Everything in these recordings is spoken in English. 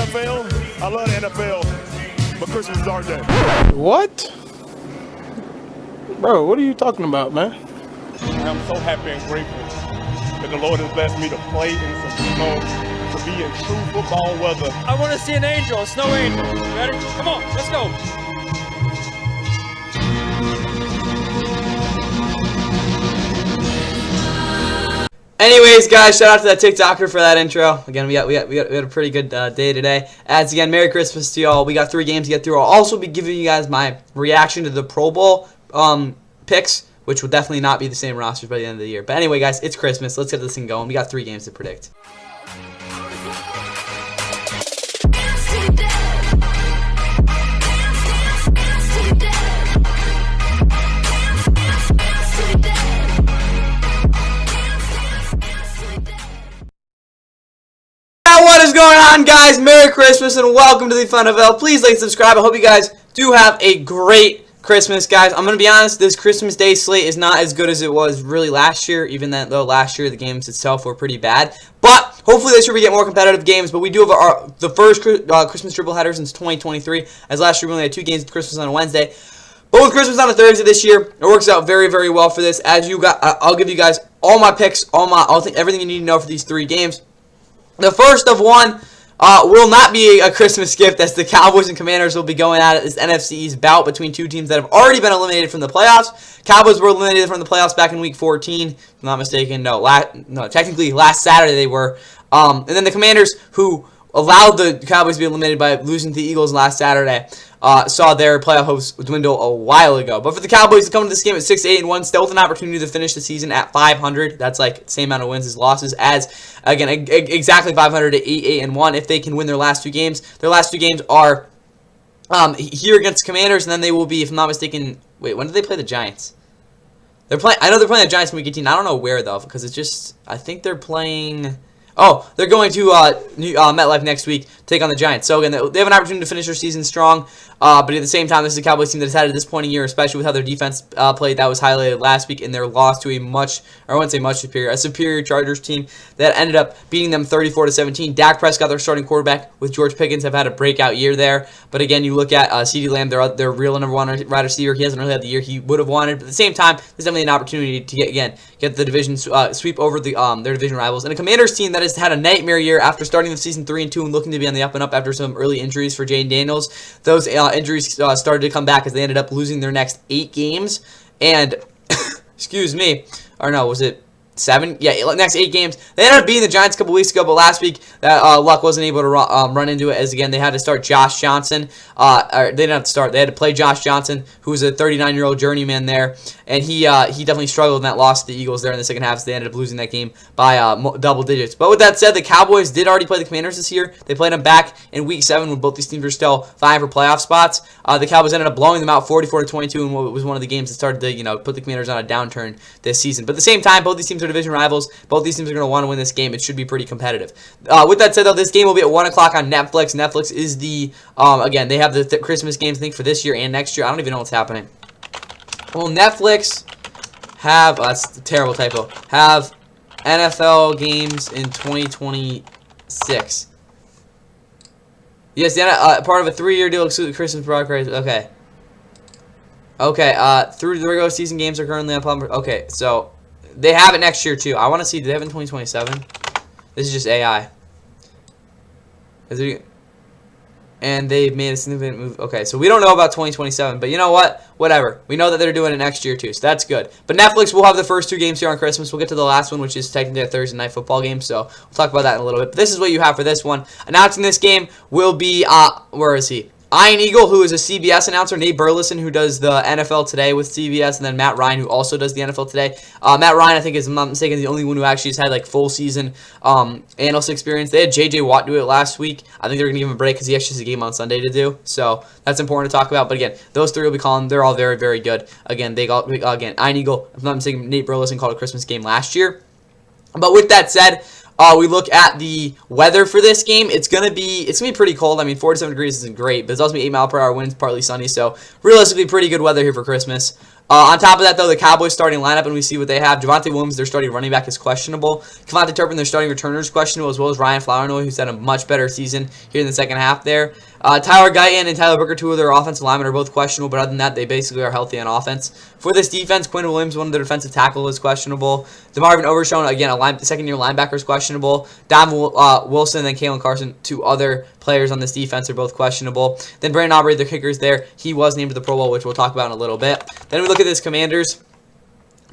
NFL, I love the NFL, but Christmas is our day. What? Bro, what are you talking about, man? I'm so happy and grateful that the Lord has blessed me to play in some snow, to be in true football weather. I want to see an angel, a snow angel. Ready? Come on, let's go. Anyways, guys, shout out to that TikToker for that intro. Again, we had a pretty good day today. As again, Merry Christmas to y'all. We got 3 games to get through. I'll also be giving you guys my reaction to the Pro Bowl picks, which will definitely not be the same rosters by the end of the year. But anyway, guys, it's Christmas. Let's get this thing going. We got 3 games to predict. What is going on, guys? Merry Christmas and welcome to the Fun of L. Please like and subscribe. I hope you guys do have a great Christmas, guys. I'm going to be honest, this Christmas Day slate is not as good as it was really last year, even though last year the games itself were pretty bad. But hopefully this year we get more competitive games. But we do have the first Christmas triple header since 2023, as last year we only had 2 games with Christmas on a Wednesday. But with Christmas on a Thursday this year, it works out very, very well for this. As you got, I'll give you guys all my picks, everything you need to know for these 3 games. The first of one will not be a Christmas gift, as the Cowboys and Commanders will be going at it this NFC East bout between 2 teams that have already been eliminated from the playoffs. Cowboys were eliminated from the playoffs back in Week 14, if I'm not mistaken. No, technically last Saturday they were. And then the Commanders, who allowed the Cowboys to be eliminated by losing to the Eagles last Saturday, saw their playoff hopes dwindle a while ago. But for the Cowboys to come to this game at 6-8-1, still with an opportunity to finish the season at 500. That's like the same amount of wins as losses, as again exactly 500 to 8-8-1 if they can win their last 2 games. Their last 2 games are here against Commanders, and then they will be, if I'm not mistaken. Wait, when did they play the Giants? I know they're playing the Giants in Week 18. I don't know where though, because it's just, I think they're playing. Oh, they're going to MetLife next week to take on the Giants. So, again, they have an opportunity to finish their season strong. But at the same time, this is a Cowboys team that has had at this point in the year, especially with how their defense played, that was highlighted last week in their loss to a superior Chargers team that ended up beating them 34-17. Dak Prescott, their starting quarterback, with George Pickens, have had a breakout year there. But again, you look at CeeDee Lamb, their real number 1 wide receiver. He hasn't really had the year he would have wanted. But at the same time, there's definitely an opportunity to get the division sweep over their division rivals. And a Commanders team that has had a nightmare year after starting the season 3-2 and looking to be on the up and up after some early injuries for Jaden Daniels. Those injuries started to come back as they ended up losing their next 8 games. And, excuse me, or no, was it 7? Yeah, next 8 games. They ended up beating the Giants a couple weeks ago, but last week that Luck wasn't able to run into it, as again they had to start Josh Johnson. They didn't have to start. They had to play Josh Johnson, who was a 39-year-old journeyman there, and he definitely struggled in that loss to the Eagles there in the second half, so they ended up losing that game by double digits. But with that said, the Cowboys did already play the Commanders this year. They played them back in Week 7 when both these teams were still vying for playoff spots. The Cowboys ended up blowing them out 44-22 in what was one of the games that started to put the Commanders on a downturn this season. But at the same time, both these teams are division rivals. Both these teams are going to want to win this game. It should be pretty competitive. With that said, though, this game will be at 1 o'clock on Netflix. Netflix is the, again, they have the Christmas games, I think, for this year and next year. I don't even know what's happening. Well, Netflix have, that's a terrible typo, have NFL games in 2026. Yes, part of a 3-year deal excluding Christmas broadcast. Okay. Okay, through the regular season games are currently on Plumber. Okay, so they have it next year, too. I want to see, do they have it in 2027? This is just AI. And they've made a significant move. Okay, so we don't know about 2027, but you know what? Whatever. We know that they're doing it next year, too, so that's good. But Netflix will have the first 2 games here on Christmas. We'll get to the last one, which is technically a Thursday night football game, so we'll talk about that in a little bit. But this is what you have for this one. Announcing this game will be, where is he? Ian Eagle, who is a CBS announcer, Nate Burleson, who does the NFL Today with CBS, and then Matt Ryan, who also does the NFL Today. Matt Ryan, I think, is, if I'm not mistaken, the only one who actually has had like full season analyst experience. They had J.J. Watt do it last week. I think they're going to give him a break because he actually has a game on Sunday to do. So that's important to talk about. But again, those 3 will be calling. They're all very, very good. Again, Ian Eagle, if I'm not mistaken, Nate Burleson called a Christmas game last year. But with that said, we look at the weather for this game. It's gonna be pretty cold. I mean, 47 degrees isn't great, but it's also gonna be 8-mile-per-hour winds, partly sunny. So realistically, pretty good weather here for Christmas. On top of that, though, the Cowboys starting lineup, and we see what they have. Javonte Williams, their starting running back, is questionable. Devontae Turpin, their starting returner, is questionable, as well as Ryan Flournoy, who's had a much better season here in the second half there. Tyler Guyton and Tyler Booker, two of their offensive linemen, are both questionable, but other than that, they basically are healthy on offense. For this defense, Quinn Williams, one of their defensive tackle, is questionable. DeMarvin Overshown, again, a second-year linebacker, is questionable. Don Wilson and Kalen Carson, two other players on this defense, are both questionable. Then Brandon Aubrey, the kicker, is there. He was named to the Pro Bowl, which we'll talk about in a little bit. Then we look at this Commanders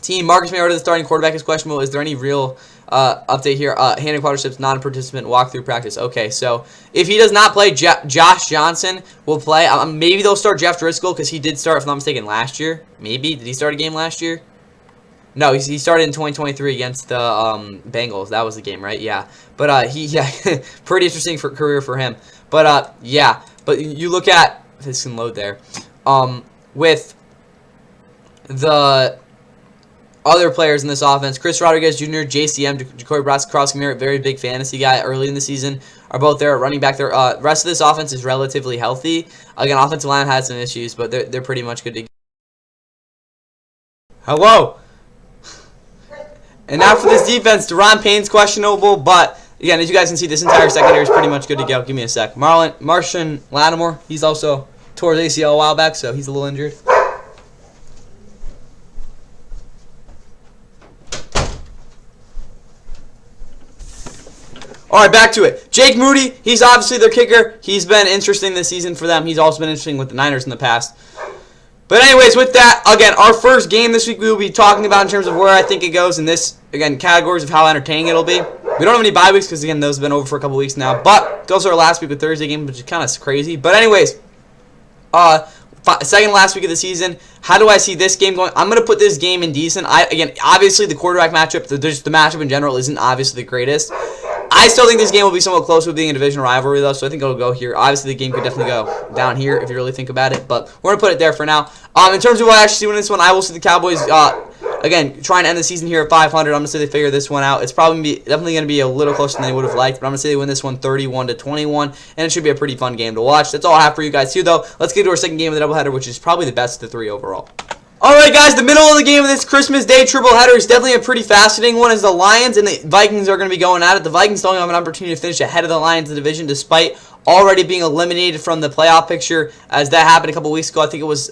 team. Marcus Mariota, the starting quarterback, is questionable. Is there any real update here? Handing Quadriceps, non-participant, walkthrough practice. Okay, so if he does not play, Josh Johnson will play. Maybe they'll start Jeff Driscoll because he did start, if I'm not mistaken, last year. Maybe. Did he start a game last year? No, he started in 2023 against the Bengals. That was the game, right? Yeah. But pretty interesting career for him. But yeah. But you look at this can load there. With the other players in this offense, Chris Rodriguez Jr., JCM, Jacoby Cross-Merritt, very big fantasy guy early in the season, are both there at running back. Their rest of this offense is relatively healthy. Again, offensive line has some issues, but they're pretty much good to go. Hello. And now for this defense, Deron Payne's questionable, but again, as you guys can see, this entire secondary is pretty much good to go. Give me a sec. Martian Lattimore, he's also tore his ACL a while back, so he's a little injured. All right, back to it. Jake Moody, he's obviously their kicker. He's been interesting this season for them. He's also been interesting with the Niners in the past. But anyways, with that, again, our first game this week we will be talking about in terms of where I think it goes in this, again, categories of how entertaining it'll be. We don't have any bye weeks because, again, those have been over for a couple weeks now. But it's also our last week with Thursday game, which is kind of crazy. But anyways, second last week of the season, how do I see this game going? I'm going to put this game in decent. Again, obviously the quarterback matchup, the matchup in general isn't obviously the greatest. I still think this game will be somewhat close with being a division rivalry, though, so I think it'll go here. Obviously, the game could definitely go down here if you really think about it, but we're going to put it there for now. In terms of what I actually see winning this one, I will see the Cowboys, again, trying to end the season here at 500. I'm going to say they figure this one out. It's definitely going to be a little closer than they would have liked, but I'm going to say they win this one 31-21, and it should be a pretty fun game to watch. That's all I have for you guys here, though. Let's get to our second game of the doubleheader, which is probably the best of the three overall. Alright guys, the middle of the game of this Christmas Day triple header is definitely a pretty fascinating one as the Lions and the Vikings are going to be going at it. The Vikings don't have an opportunity to finish ahead of the Lions in the division despite already being eliminated from the playoff picture as that happened a couple weeks ago. I think it was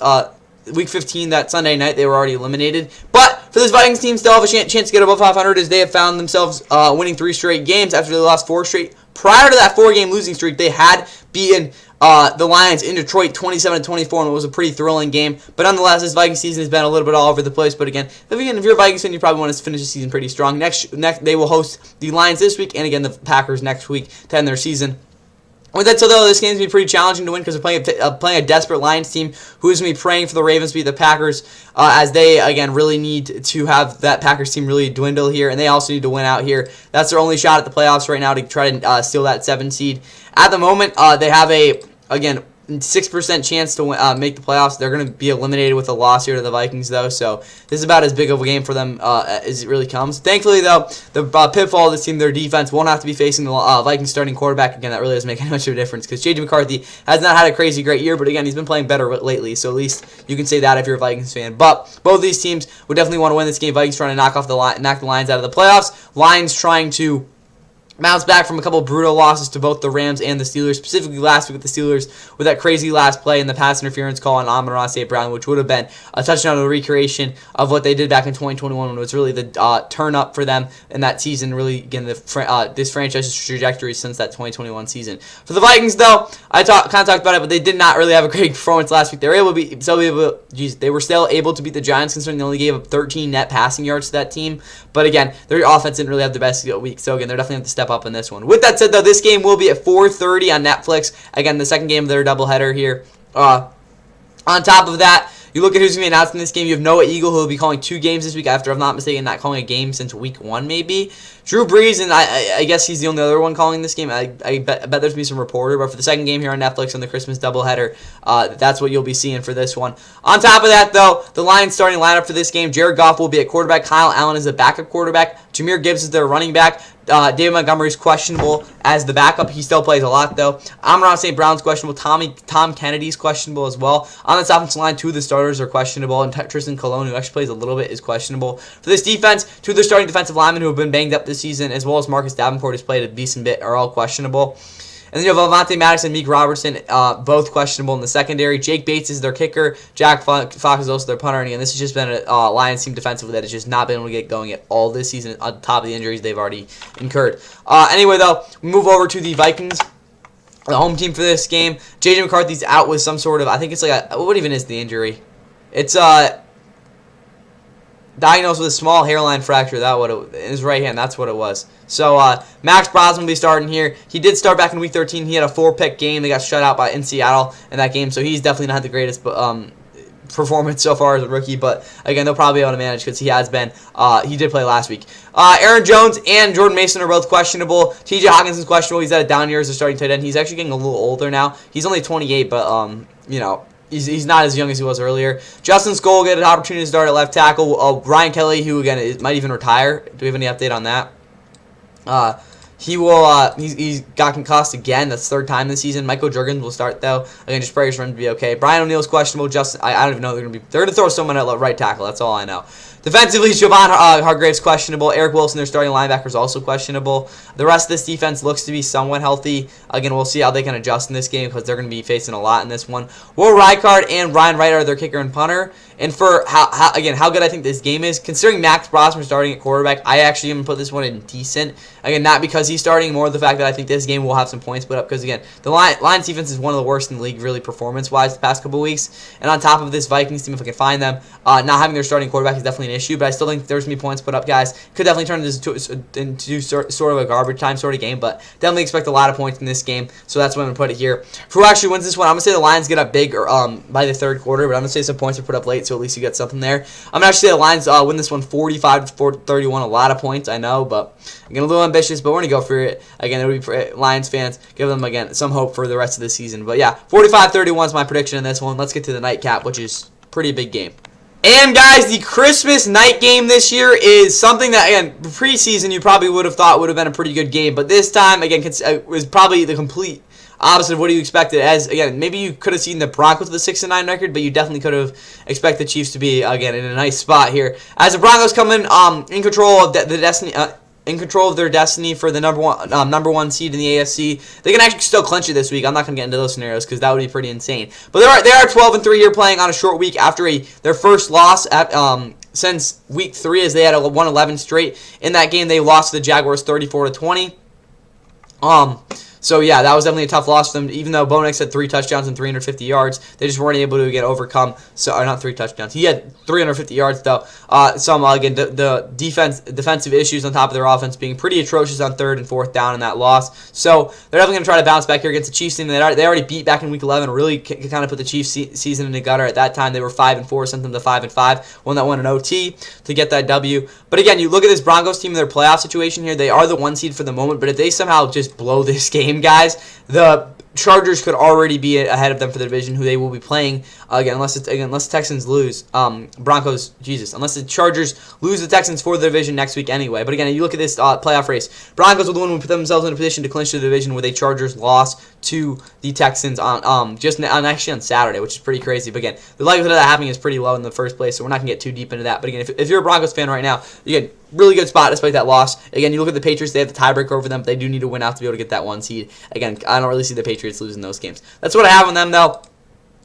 Week 15 that Sunday night. They were already eliminated. But for this Vikings team, still have a chance to get above 500 as they have found themselves winning 3 straight games after they lost 4 straight. Prior to that 4-game losing streak, they had beaten the Lions in Detroit 27-24, and it was a pretty thrilling game. But nonetheless, this Vikings season has been a little bit all over the place. But again, if you're a Vikings fan, you probably want to finish the season pretty strong. Next, they will host the Lions this week, and again, the Packers next week to end their season. With that said, though, this game's going to be pretty challenging to win because they're playing a desperate Lions team who is going to be praying for the Ravens to beat the Packers as they, again, really need to have that Packers team really dwindle here, and they also need to win out here. That's their only shot at the playoffs right now to try to steal that 7 seed. At the moment, they have a, again, 6% chance to make the playoffs. They're going to be eliminated with a loss here to the Vikings, though, so this is about as big of a game for them as it really comes. Thankfully, though, the pitfall of this team, their defense, won't have to be facing the Vikings starting quarterback. Again, that really doesn't make any much of a difference because J.J. McCarthy has not had a crazy great year, but again, he's been playing better lately, so at least you can say that if you're a Vikings fan. But both of these teams would definitely want to win this game. Vikings trying to knock the Lions out of the playoffs. Lions trying to bounce back from a couple of brutal losses to both the Rams and the Steelers, specifically last week with the Steelers with that crazy last play and the pass interference call on Amon-Ra St. Brown, which would have been a touchdown and a recreation of what they did back in 2021 when it was really the turn up for them in that season, really, again, this franchise's trajectory since that 2021 season. For the Vikings, though, I kind of talked about it, but they did not really have a great performance last week. They were still able to beat the Giants, considering they only gave up 13 net passing yards to that team. But again, their offense didn't really have the best week, so again, they're definitely have to step up in this one. With that said, though, this game will be at 4:30 on Netflix. Again, the second game of their doubleheader here. On top of that, you look at who's going to be announced in this game. You have Noah Eagle, who will be calling 2 games this week after, if I'm not mistaken, not calling a game since week 1 maybe. Drew Brees, and I guess he's the only other one calling this game. I bet there's going to be some reporter, but for the second game here on Netflix on the Christmas doubleheader, that's what you'll be seeing for this one. On top of that, though, the Lions starting lineup for this game, Jared Goff will be at quarterback, Kyle Allen is the backup quarterback, Jahmyr Gibbs is their running back, David Montgomery is questionable as the backup. He still plays a lot, though. Amon-Ra St. Brown's questionable. Tom Kennedy's questionable as well. On this offensive line, 2 of the starters are questionable, and Tristan Colon, who actually plays a little bit, is questionable. For this defense, 2 of the starting defensive linemen who have been banged up this season, as well as Marcus Davenport, who's played a decent bit, are all questionable. And then you have Avonte Maddox and Meek Robertson, both questionable in the secondary. Jake Bates is their kicker. Jack Fox is also their punter. And again, this has just been a Lions team defensively that has just not been able to get going at all this season on top of the injuries they've already incurred. Anyway, though, we move over to the Vikings. The home team for this game. J.J. McCarthy's out with some sort of, I think it's like what even is the injury? It's diagnosed with a small hairline fracture. In his right hand. That's what it was. So Max Brosnan will be starting here. He did start back in Week 13. He had a 4-pick game. They got shut out in Seattle in that game. So he's definitely not the greatest performance so far as a rookie. But again, they'll probably be able to manage because he has been. He did play last week. Aaron Jones and Jordan Mason are both questionable. T.J. Hawkinson's questionable. He's at a down year as a starting tight end. He's actually getting a little older now. He's only 28, but He's not as young as he was earlier. Justin Skoll will get an opportunity to start at left tackle. Ryan Kelly, who again might even retire. Do we have any update on that? He's got concussed again. That's third time this season. Michael Jurgens will start though. Again, just prayers for him to be okay. Brian O'Neill's questionable. I don't even know they're going to throw someone at right tackle. That's all I know. Defensively, Javon Hargrave's questionable. Eric Wilson, their starting linebacker, is also questionable. The rest of this defense looks to be somewhat healthy. Again, we'll see how they can adjust in this game because they're going to be facing a lot in this one. Will Rijkaard and Ryan Wright are their kicker and punter. And for how good I think this game is, considering Max Brosnan starting at quarterback, I actually even put this one in decent. Again, not because he's starting, more the fact that I think this game will have some points put up because, again, the Lions defense is one of the worst in the league, really, performance-wise the past couple weeks. And on top of this Vikings team, if I can find them, not having their starting quarterback is definitely an issue, but I still think there's going to be points put up, guys. Could definitely turn this into sort of a garbage time sort of game, but definitely expect a lot of points in this game, so that's what I'm going to put it here. For who actually wins this one, I'm going to say the Lions get up big by the third quarter, but I'm going to say some points are put up late, so at least you get something there. I'm going to actually say the Lions win this one 45-31, a lot of points, I know, but I'm getting a little ambitious, but we're going to go for it. Again, it would be for Lions fans, give them, again, some hope for the rest of the season. But yeah, 45-31 is my prediction in this one. Let's get to the nightcap, which is a pretty big game. And guys, the Christmas night game this year is something that, again, preseason you probably would have thought would have been a pretty good game. But this time, again, was probably the complete opposite of what you expected. As, again, maybe you could have seen the Broncos with a 6-9 record, but you definitely could have expected the Chiefs to be, again, in a nice spot here. As the Broncos come in control of the destiny... in control of their destiny for the number one seed in the AFC. They can actually still clinch it this week. I'm not going to get into those scenarios because that would be pretty insane. But they are 12-3 here, playing on a short week after their first loss since week 3, as they had won 11 straight. In that game, they lost to the Jaguars 34-20. So, yeah, that was definitely a tough loss for them. Even though Bo Nix had 3 touchdowns and 350 yards, they just weren't able to get overcome. So, not 3 touchdowns. He had 350 yards, though. Again, the defensive issues on top of their offense being pretty atrocious on 3rd and 4th down in that loss. So, they're definitely going to try to bounce back here against the Chiefs team. They already beat back in Week 11, really kind of put the Chiefs season in the gutter. At that time, they were 5-4, sent them to 5-5, one that won an OT to get that W. But again, you look at this Broncos team and their playoff situation here. They are the 1 seed for the moment, but if they somehow just blow this game, guys, the Chargers could already be ahead of them for the division, who they will be playing unless the Texans lose. Unless the Chargers lose the Texans for the division next week anyway. But again, you look at this playoff race. Broncos will the one who put themselves in a position to clinch the division with a Chargers loss to the Texans on Saturday, which is pretty crazy. But again, the likelihood of that happening is pretty low in the first place, so we're not going to get too deep into that. But again, if you're a Broncos fan right now, you get really good spot despite that loss. Again, you look at the Patriots, they have the tiebreaker over them, but they do need to win out to be able to get that 1 seed. Again, I don't really see the Patriots losing those games. That's what I have on them, though.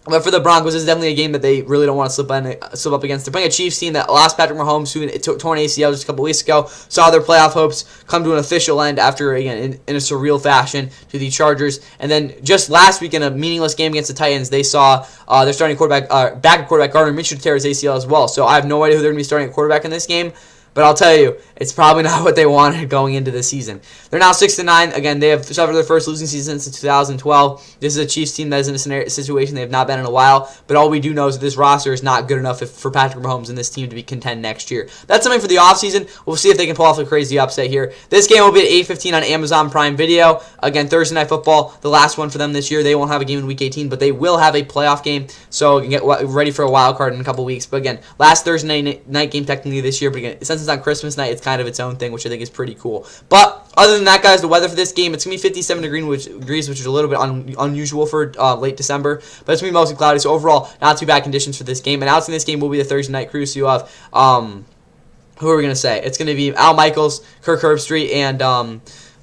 But for the Broncos, it's definitely a game that they really don't want to slip up against. They're playing a Chiefs team that lost Patrick Mahomes, who torn ACL just a couple weeks ago, saw their playoff hopes come to an official end after, again, in a surreal fashion to the Chargers. And then just last week in a meaningless game against the Titans, they saw their starting backup quarterback Gardner Minshew tear his ACL as well. So I have no idea who they're going to be starting at quarterback in this game. But I'll tell you, it's probably not what they wanted going into the season. They're now 6-9. Again, they have suffered their first losing season since 2012. This is a Chiefs team that is in a situation they have not been in a while. But all we do know is that this roster is not good enough for Patrick Mahomes and this team to be contend next year. That's something for the offseason. We'll see if they can pull off a crazy upset here. This game will be at 8:15 on Amazon Prime Video. Again, Thursday Night Football, the last one for them this year. They won't have a game in Week 18, but they will have a playoff game. So you can get ready for a wild card in a couple weeks. But again, last Thursday night game technically this year. But again, since it's on Christmas night, it's kind of its own thing, which I think is pretty cool. But other than that, guys, the weather for this game, it's going to be 57 degrees, which is a little bit unusual for late December. But it's going to be mostly cloudy. So overall, not too bad conditions for this game. Announcing this game will be the Thursday night crew. So you have, who are we going to say? It's going to be Al Michaels, Kirk Herbstreit, and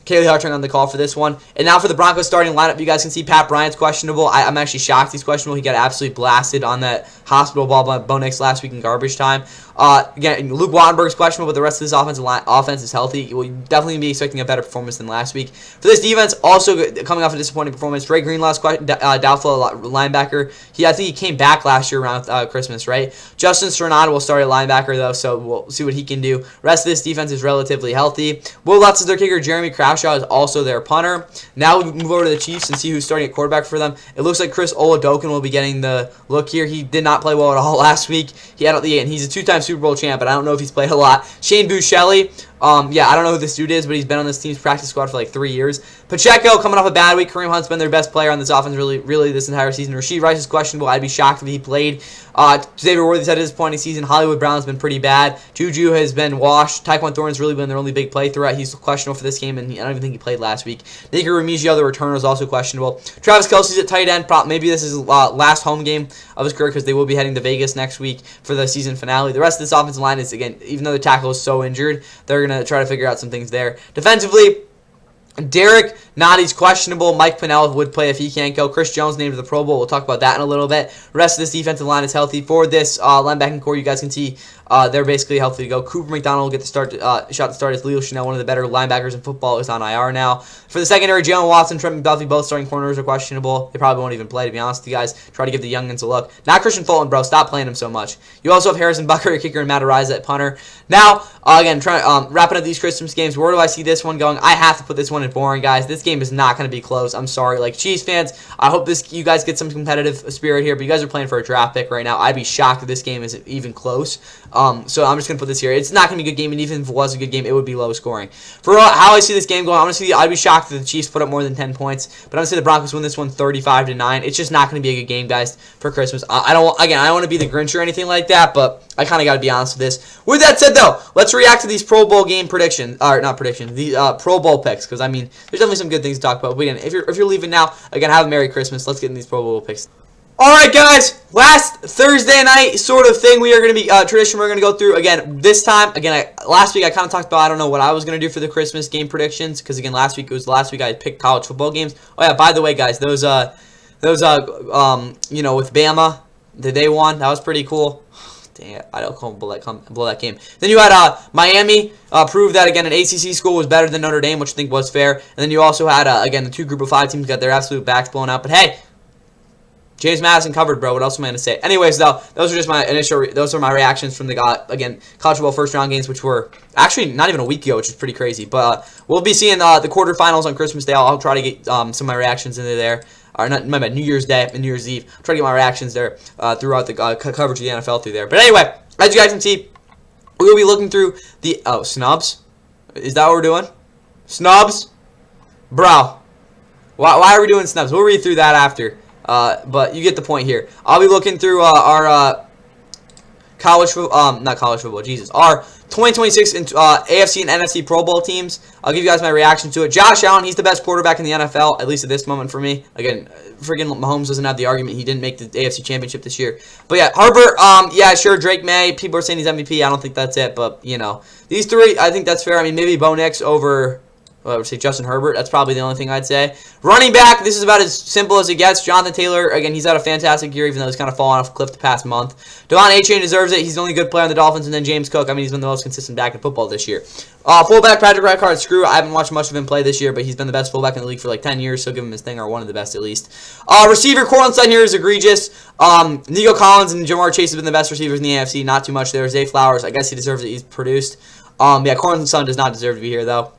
Kaylee Hartring on the call for this one. And now for the Broncos starting lineup, you guys can see Pat Bryant's questionable. I'm actually shocked he's questionable. He got absolutely blasted on that hospital ball by Bo Nix last week in garbage time. Again, Luke Wattenberg's questionable, but the rest of this offense is healthy. We'll definitely be expecting a better performance than last week. For this defense, also coming off a disappointing performance, Dre Greenlaw's doubtful linebacker. I think he came back last year around Christmas, right? Justin Strnad will start at linebacker, though, so we'll see what he can do. Rest of this defense is relatively healthy. Will Lutz is their kicker. Jeremy Crabshaw is also their punter. Now we move over to the Chiefs and see who's starting at quarterback for them. It looks like Chris Oladokun will be getting the look here. He did not play well at all last week. He's a two-time Super Bowl champ, but I don't know if he's played a lot. Shane Buechele, I don't know who this dude is, but he's been on this team's practice squad for like 3 years. Pacheco coming off a bad week. Kareem Hunt's been their best player on this offense really this entire season. Rashee Rice is questionable. I'd be shocked if he played. Xavier Worthy's had a disappointing season. Hollywood Brown's been pretty bad. Juju has been washed. Tyquan Thornton's really been their only big play throughout. He's questionable for this game, and I don't even think he played last week. Nico Remigio, the returner, is also questionable. Travis Kelce's at tight end. Maybe this is his last home game of his career because they will be heading to Vegas next week for the season finale. The rest of this offensive line is, again, even though the tackle is so injured, they're going to try to figure out some things there. Defensively, Derek Notty's questionable. Mike Pennell would play if he can't go. Chris Jones named to the Pro Bowl. We'll talk about that in a little bit. The rest of this defensive line is healthy. For this linebacking core, you guys can see they're basically healthy to go. Cooper McDonald will get the shot to start as Leo Chanel, one of the better linebackers in football, is on IR now. For the secondary, Jalen Watson, Trent McDuffie, both starting corners are questionable. They probably won't even play, to be honest with you guys. Try to give the youngins a look. Not Christian Fulton, bro. Stop playing him so much. You also have Harrison Bucker, a kicker, and Matt Araiza at punter. Now, again, wrapping up these Christmas games. Where do I see this one going? I have to put this one in boring, guys. This game is not going to be close. I'm sorry. Like, Chiefs fans, I hope you guys get some competitive spirit here, but you guys are playing for a draft pick right now. I'd be shocked if this game is even close. So I'm just going to put this here. It's not going to be a good game, and even if it was a good game, it would be low scoring. For how I see this game going, I'd be shocked if the Chiefs put up more than 10 points, but I'm going to say the Broncos win this one 35-9. It's just not going to be a good game, guys, for Christmas. I don't want to be the Grinch or anything like that, but I kind of got to be honest with this. With that said, though, let's react to these Pro Bowl game predictions, or not predictions, the Pro Bowl picks, because, I mean, there's definitely some good things to talk about. But again, if you're leaving now, again, have a Merry Christmas. Let's get in these Pro Bowl picks. Alright, guys, last Thursday night sort of thing we are going to be, tradition we're going to go through. Again, this time, last week I kind of talked about, I don't know what I was going to do for the Christmas game predictions, because again, last week I picked college football games. Oh yeah, by the way, guys, those with Bama, they won. That was pretty cool. Dang it, I don't blow that game. Then you had Miami prove that, again, an ACC school was better than Notre Dame, which I think was fair. And then you also had, again, the two group of 5 teams got their absolute backs blown out. But hey, James Madison covered, bro. What else am I going to say? Anyways, though, those are just my those are my reactions from the, again, college football first round games, which were actually not even a week ago, which is pretty crazy. But we'll be seeing the quarterfinals on Christmas Day. I'll try to get some of my reactions into there. Or not, my bad, New Year's Day and New Year's Eve. I'll try to get my reactions there throughout the coverage of the NFL through there. But anyway, as you guys can see, we will be looking through the... Oh, snubs? Is that what we're doing? Snubs? Bro. Why are we doing snubs? We'll read through that after. But you get the point here. I'll be looking through our college football, not college football, Jesus, our 2026 AFC and NFC Pro Bowl teams. I'll give you guys my reaction to it. Josh Allen, he's the best quarterback in the NFL, at least at this moment for me. Again, friggin' Mahomes doesn't have the argument. He didn't make the AFC Championship this year. But yeah, Herbert, yeah, sure, Drake May. People are saying he's MVP. I don't think that's it, but, you know. These three, I think that's fair. I mean, maybe Bo Nix over... Well, I would say Justin Herbert. That's probably the only thing I'd say. Running back, this is about as simple as it gets. Jonathan Taylor, again, he's had a fantastic year, even though he's kind of fallen off a cliff the past month. Devon Achane deserves it. He's the only good player on the Dolphins. And then James Cook, I mean, he's been the most consistent back in football this year. Fullback, Patrick Ricard, screw. I haven't watched much of him play this year, but he's been the best fullback in the league for like 10 years, so give him his thing, or one of the best at least. Receiver, Cortland Sutton here is egregious. Nico Collins and Jamar Chase have been the best receivers in the AFC. Not too much there. Zay Flowers, I guess he deserves it. He's produced. Yeah, Cortland Sutton does not deserve to be here, though.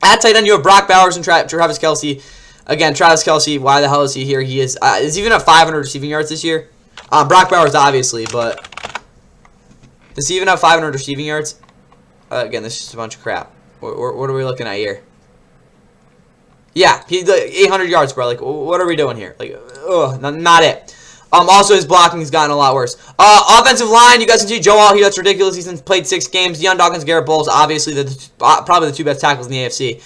At tight end, you have Brock Bowers and Travis Kelce. Again, Travis Kelce, why the hell is he here? He is he even at 500 receiving yards this year? Brock Bowers, obviously, but does he even have 500 receiving yards? Again, this is just a bunch of crap. What are we looking at here? Yeah, he's like 800 yards, bro. Like, what are we doing here? Like, ugh, not it. Also, his blocking has gotten a lot worse. Offensive line, you guys can see Joe All here. That's ridiculous. He's played 6 games. Deion Dawkins, Garrett Bowles, obviously probably the 2 best tackles in the AFC.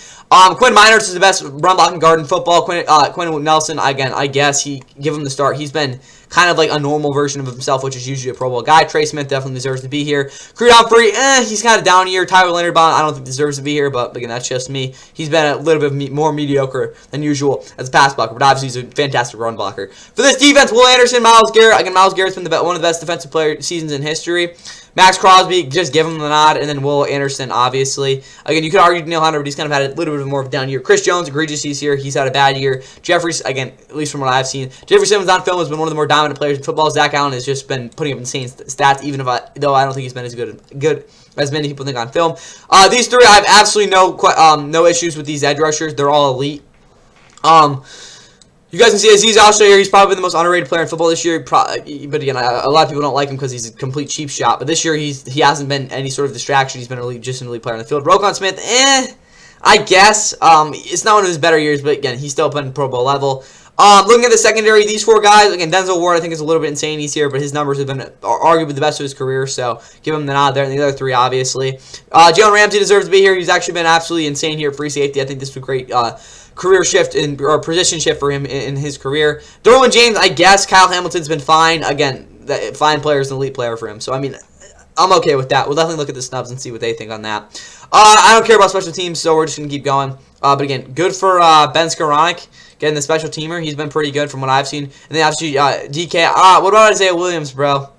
Quinn Miners is the best run blocking guard in football. Quinn Nelson, again, I guess give him the start. He's been kind of like a normal version of himself, which is usually a Pro Bowl guy. Trey Smith definitely deserves to be here. Creed Humphrey, he's kind of down here. Tyler Leonard Bond, I don't think deserves to be here, but again, that's just me. He's been a little bit more mediocre than usual as a pass blocker, but obviously he's a fantastic run blocker. For this defense, Will Anderson, Myles Garrett. Again, Myles Garrett's been one of the best defensive player seasons in history. Max Crosby, just give him the nod, and then Will Anderson, obviously. Again, you could argue Neil Hunter, but he's kind of had a little bit more of a down year. Chris Jones, egregious, he's here. He's had a bad year. Jeffrey, again, at least from what I've seen, Jeffrey Simmons on film has been one of the more dominant players in football. Zach Allen has just been putting up insane stats, even though I don't think he's been as good as many people think on film. These 3, I have absolutely no issues with these edge rushers. They're all elite. You guys can see Azeez Al-Shaair here. He's probably the most underrated player in football this year. But again, a lot of people don't like him because he's a complete cheap shot. But this year, he hasn't been any sort of distraction. He's been just an elite player on the field. Roquan Smith, I guess. It's not one of his better years, but again, he's still been Pro Bowl level. Looking at the secondary, these 4 guys, again, Denzel Ward, I think, is a little bit insane. He's here, but his numbers have been arguably the best of his career, so give him the nod there. And the other 3, obviously. Jalen Ramsey deserves to be here. He's actually been absolutely insane here at free safety. I think this was a great career shift or position shift for him in his career. Derwin James, I guess. Kyle Hamilton's been fine. Again, fine player is an elite player for him. So, I mean, I'm okay with that. We'll definitely look at the snubs and see what they think on that. I don't care about special teams, so we're just going to keep going. But again, good for Ben Skoranek, getting the special teamer. He's been pretty good from what I've seen. And then obviously DK. What about Isaiah Williams, bro?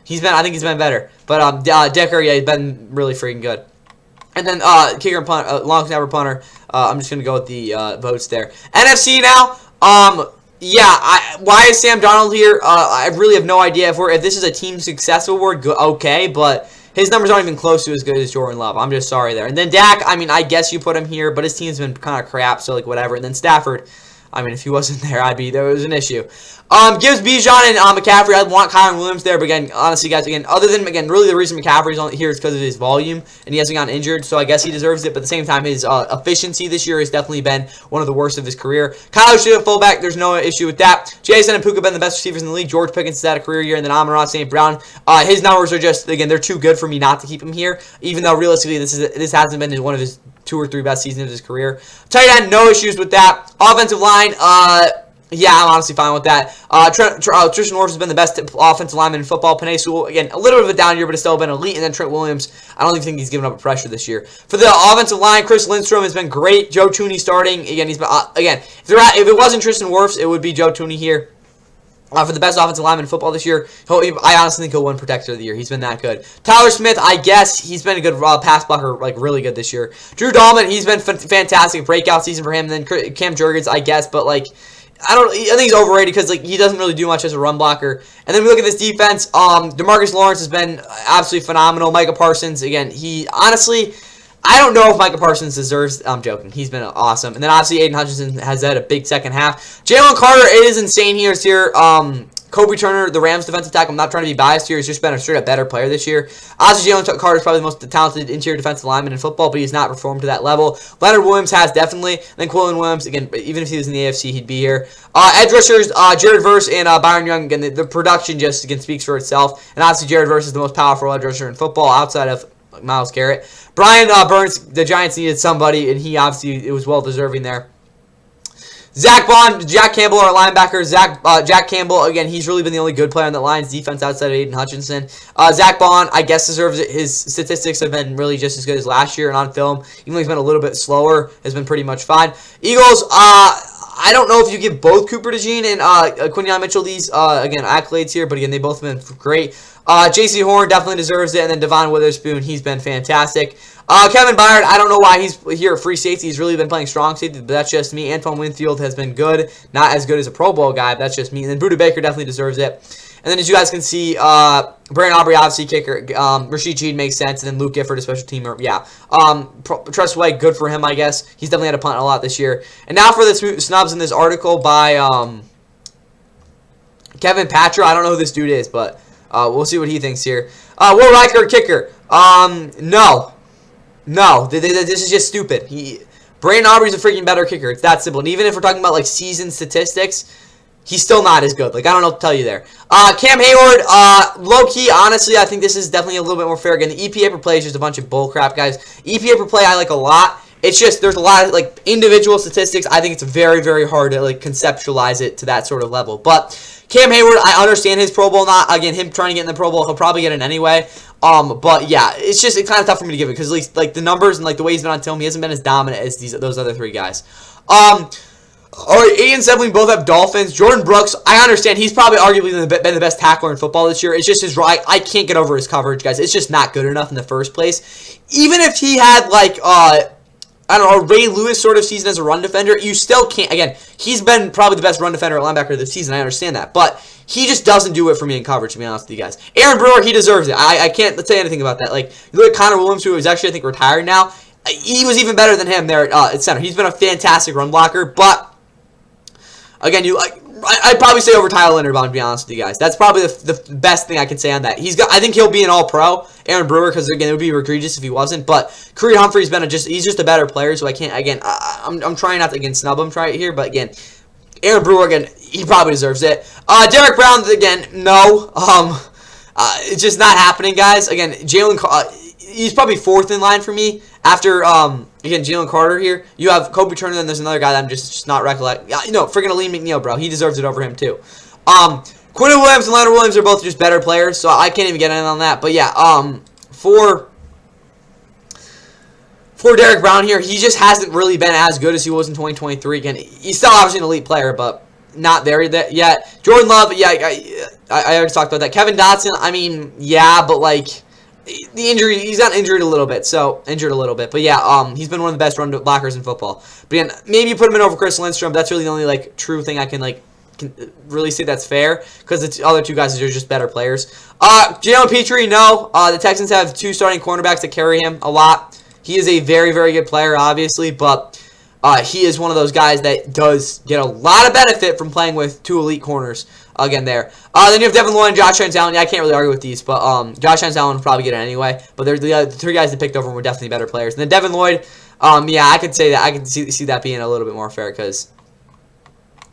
I think he's been better. But Decker, yeah, he's been really freaking good. And then kicker and punt, long snapper punter. I'm just gonna go with the votes there. NFC now. Yeah. Why is Sam Darnold here? I really have no idea. If this is a team success award, okay, but his numbers aren't even close to as good as Jordan Love. I'm just sorry there. And then Dak. I mean, I guess you put him here, but his team's been kind of crap, so like whatever. And then Stafford. I mean, if he wasn't there, there was an issue. Gibbs, Bijan, and McCaffrey. I'd want Kyron Williams there, but again, honestly, guys, other than, really the reason McCaffrey's on here is because of his volume, and he hasn't gotten injured, so I guess he deserves it, but at the same time, his efficiency this year has definitely been one of the worst of his career. Kyle Shea at fullback, there's no issue with that. Jason and Puka have been the best receivers in the league. George Pickens has had a career year, and then Amon-Ra St. Brown. His numbers are just, again, they're too good for me not to keep him here, even though realistically, this hasn't been one of his 2 or 3 best seasons of his career. Tight end, no issues with that. Offensive line, yeah, I'm honestly fine with that. Tristan Wirfs has been the best offensive lineman in football. Penei Sewell, again, a little bit of a down year, but has still been elite. And then Trent Williams, I don't even think he's given up a pressure this year. For the offensive line, Chris Lindstrom has been great. Joe Thuney starting. Again, he's been, if it wasn't Tristan Wirfs, it would be Joe Thuney here. For the best offensive lineman in football this year, I honestly think he'll win Protector of the Year. He's been that good. Tyler Smith, I guess he's been a good pass blocker, like really good this year. Drew Dahlman, he's been fantastic. Breakout season for him. And then Cam Jurgens, I guess, but like I think he's overrated because like he doesn't really do much as a run blocker. And then we look at this defense. DeMarcus Lawrence has been absolutely phenomenal. Micah Parsons, again, he honestly, I don't know if Micah Parsons deserves. I'm joking. He's been awesome. And then obviously Aiden Hutchinson has had a big second half. Jalen Carter is insane here. Kobe Turner, the Rams defensive tackle, I'm not trying to be biased here. He's just been a straight up better player this year. Obviously, Jalen Carter is probably the most talented interior defensive lineman in football, but he's not performed to that level. Leonard Williams has definitely. And then Quillen Williams, again, even if he was in the AFC, he'd be here. Edge rushers, Jared Verse and Byron Young. Again, the production just again speaks for itself. And obviously, Jared Verse is the most powerful edge rusher in football outside of Myles Garrett. Brian Burns, the Giants needed somebody, and he obviously it was well deserving there. Zach Bond, Jack Campbell, our linebacker. Jack Campbell, again, he's really been the only good player on the Lions defense outside of Aiden Hutchinson. Zach Bond, I guess, deserves it. His statistics have been really just as good as last year and on film. Even though he's been a little bit slower, has been pretty much fine. Eagles, I don't know if you give both Cooper DeJean and Quinyon Mitchell these, again, accolades here, but again, they both have been great. J.C. Horn definitely deserves it, and then Devon Witherspoon, he's been fantastic. Kevin Byard, I don't know why he's here at free safety. He's really been playing strong safety, but that's just me. Antoine Winfield has been good. Not as good as a Pro Bowl guy, but that's just me. And then Budda Baker definitely deserves it. And then as you guys can see, Brandon Aubrey, obviously kicker. Rashid Shaheed makes sense. And then Luke Gifford, a special teamer. Yeah. Trust White, good for him, I guess. He's definitely had to punt a lot this year. And now for the snubs in this article by Kevin Patra. I don't know who this dude is, but we'll see what he thinks here. Will Riker, kicker. No. This is just stupid. Brandon Aubrey's a freaking better kicker. It's that simple. And even if we're talking about like season statistics, he's still not as good. Like, I don't know what to tell you there. Cam Hayward, low-key, honestly, I think this is definitely a little bit more fair. Again, the EPA per play is just a bunch of bull crap, guys. EPA per play I like a lot. It's just there's a lot of like individual statistics. I think it's very, very hard to like conceptualize it to that sort of level. But Cam Hayward, I understand his Pro Bowl not. Again, him trying to get in the Pro Bowl, he'll probably get it anyway. But yeah, it's kind of tough for me to give it because at least like the numbers and like the way he's been on film, he hasn't been as dominant as those other three guys. All right, 8 and 7, we both have Dolphins. Jordan Brooks, I understand he's probably arguably been the best tackler in football this year. It's just his right. I can't get over his coverage, guys. It's just not good enough in the first place. Even if he had like I don't know, a Ray Lewis sort of season as a run defender, you still can't. Again, he's been probably the best run defender at linebacker this season. I understand that, but he just doesn't do it for me in coverage, to be honest with you guys. Aaron Brewer, he deserves it. I can't say anything about that. Like, you look at Connor Williams, who is actually, I think, retired now. He was even better than him there at center. He's been a fantastic run blocker, but again, I'd probably say over Tyler Leonard, to be honest with you guys. That's probably the best thing I can say on that. I think he'll be an All-Pro, Aaron Brewer, because again, it would be egregious if he wasn't. But Creed Humphrey's been he's just a better player, so I can't. Again, I'm trying not to snub him here, but again, Aaron Brewer, again, he probably deserves it. Derek Brown, again, no. It's just not happening, guys. Again, he's probably fourth in line for me after again Jalen Carter here. You have Kobe Turner, then there's another guy that I'm just not recollect. Freaking Aleem McNeil, bro. He deserves it over him too. Quinn Williams and Leonard Williams are both just better players, so I can't even get in on that. But yeah, for Derek Brown here, he just hasn't really been as good as he was in 2023. Again, he's still obviously an elite player, but not there yet. Jordan Love, yeah, I already talked about that. Kevin Dotson, I mean, yeah, but like the injury, he's got injured a little bit. But yeah, he's been one of the best run blockers in football. But again, maybe you put him in over Chris Lindstrom. That's really the only like true thing I can really say that's fair, because the other two guys are just better players. Jalen Petrie, no. The Texans have 2 starting cornerbacks that carry him a lot. He is a very, very good player, obviously, but he is one of those guys that does get a lot of benefit from playing with 2 elite corners. Again, there. Then you have Devin Lloyd and Josh Hines Allen. Yeah, I can't really argue with these, but Josh Hines Allen will probably get it anyway. But the 3 guys that picked over him were definitely better players. And then Devin Lloyd, yeah, I could say that. I could see that being a little bit more fair, because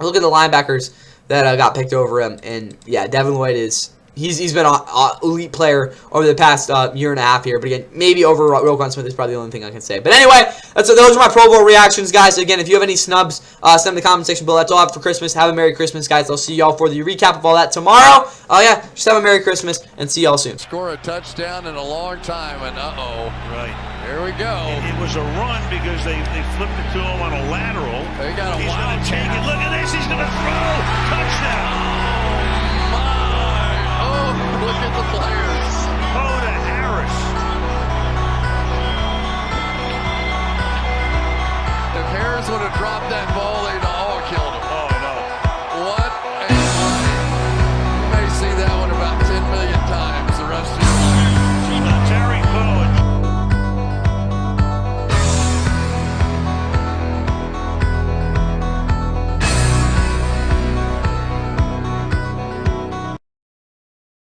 look at the linebackers that got picked over him, and yeah, Devin Lloyd is. He's been an elite player over the past year and a half here. But again, maybe over Roquan Smith is probably the only thing I can say. But anyway, those are my Pro Bowl reactions, guys. Again, if you have any snubs, send them in the comment section below. That's all I have for Christmas. Have a Merry Christmas, guys. I'll see y'all for the recap of all that tomorrow. Yeah, just have a Merry Christmas and see y'all soon. Score a touchdown in a long time, and Right. Here we go. It was a run because they flipped it to him on a lateral. They got a He's wild going to take it. Look at this. He's going to throw.